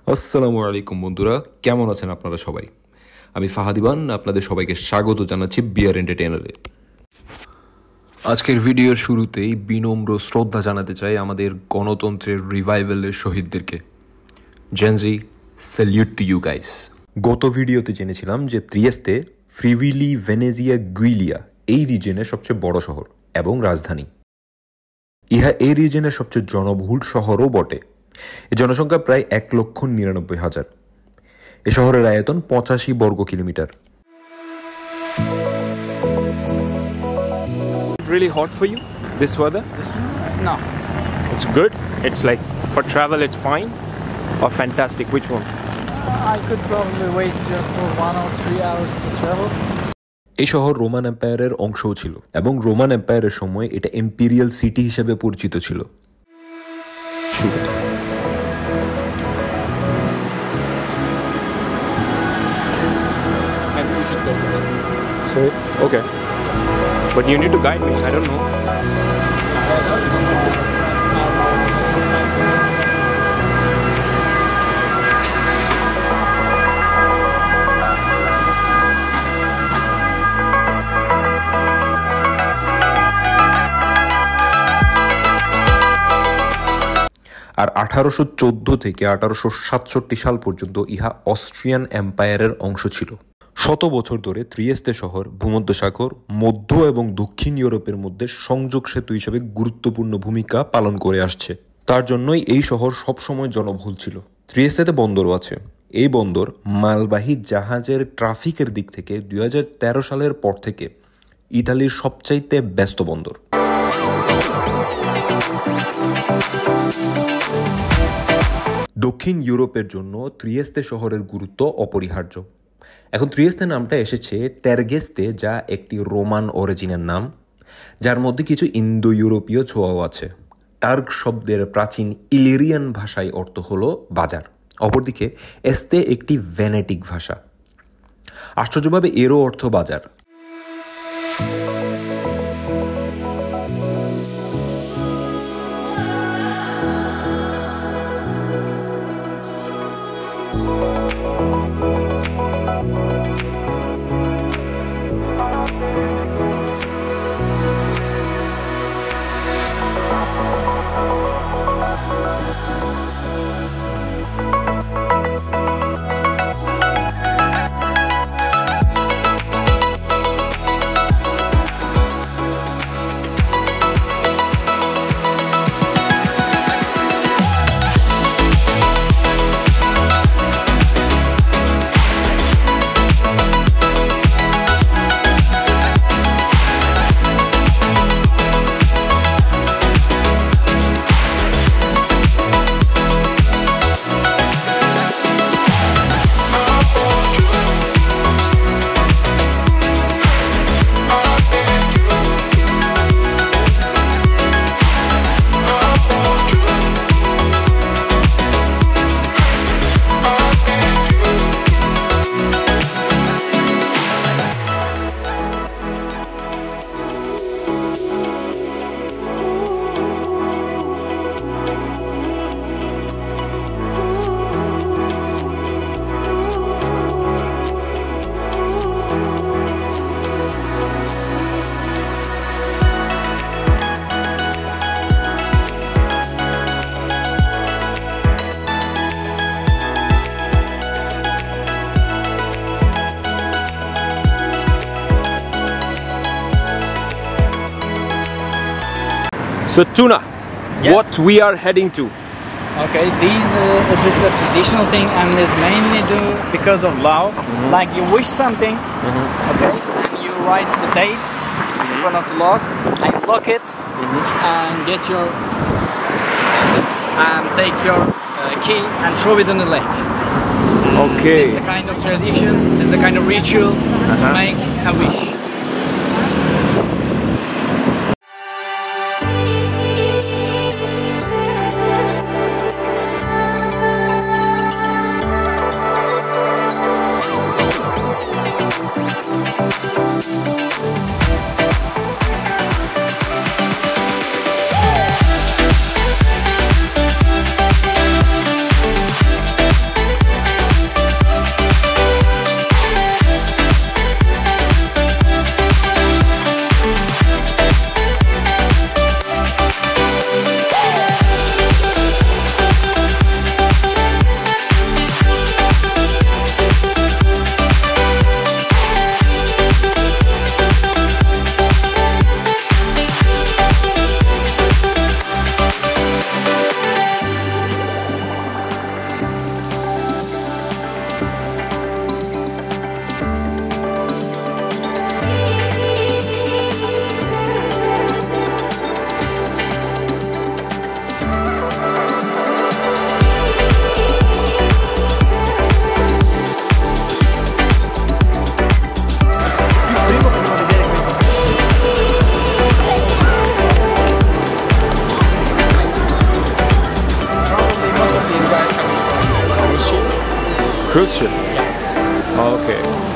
আসসালামু আলাইকুম বন্ধুরা, কেমন আছেন আপনারা সবাই? আমি ফাহাদিবান, আপনাদের সবাইকে স্বাগত জানাচ্ছি বিয়ার এন্টারটেইনারে। আজকের ভিডিওর শুরুতেই বিনম্র শ্রদ্ধা জানাতে চাই আমাদের গণতন্ত্রের রিভাইভালের শহীদদেরকে। Gen Z, salute to you guys. গত ভিডিওতে জেনেছিলাম যে ত্রিয়েস্তে ফ্রিভিলি ভেনেজিয়া গুইলিয়া এই রিজনের সবচেয়ে বড় শহর এবং রাজধানী। ইহা এই রিজনের সবচেয়ে জনবহুল শহরও বটে। এর জনসংখ্যা প্রায় 1,99,000। এ শহরের আয়তন 85 বর্গ kilometre. Really hot for you, this weather? No. It's good? It's like, for travel it's fine? Or fantastic? Which one? I could probably wait just for 1 or 3 hours to travel. এই শহর রোমান এম্পায়ারের অংশও ছিল এবং Roman এম্পায়ারের সময় এটা এম্পিরিয়াল city হিসেবে পরিচিত ছিল। Maybe we should go. Sorry? Okay. But you need to guide me, I don't know. আর 1814 থেকে 1867 সাল পর্যন্ত ইহা অস্ট্রিয়ান এম্পায়ারের অংশ ছিল। শত বছর ধরে ত্রিয়েস্তে শহর ভূমধ্যসাগর, মধ্য এবং দক্ষিণ ইউরোপের মধ্যে সংযোগ সেতু হিসেবে গুরুত্বপূর্ণ ভূমিকা পালন করে আসছে। তার জন্যই এই শহর সবসময় জনবহুল ছিল। ত্রিয়েস্তেতে বন্দরও আছে। এই বন্দর মালবাহী জাহাজের ট্রাফিকের দিক থেকে 2013 সালের পর থেকে ইতালির সবচাইতে ব্যস্ত বন্দর। দক্ষিণ ইউরোপের জন্য ত্রিয়েস্তে শহরের গুরুত্ব অপরিহার্য। এখন ত্রিয়েস্তে নামটা এসেছে তেরগেস্তে, যা একটি রোমান অরিজিনের নাম, যার মধ্যে কিছু ইন্দো ইউরোপীয় ছোঁয়াও আছে। টার্ক শব্দের প্রাচীন ইলিরিয়ান ভাষায় অর্থ হলো বাজার। অপরদিকে এস্তে একটি ভেনেটিক ভাষা। আশ্চর্যভাবে এরও অর্থ বাজার। So Tuna, Yes. what we are heading to? Okay, this is a traditional thing and is mainly do because of law. Like you wish something, okay, and you write the dates in front of the lock and lock it and get your and take your key and throw it in the lake. Okay. It's a kind of tradition. It's a kind of ritual to make a wish. cruise ship. Yeah. Okay.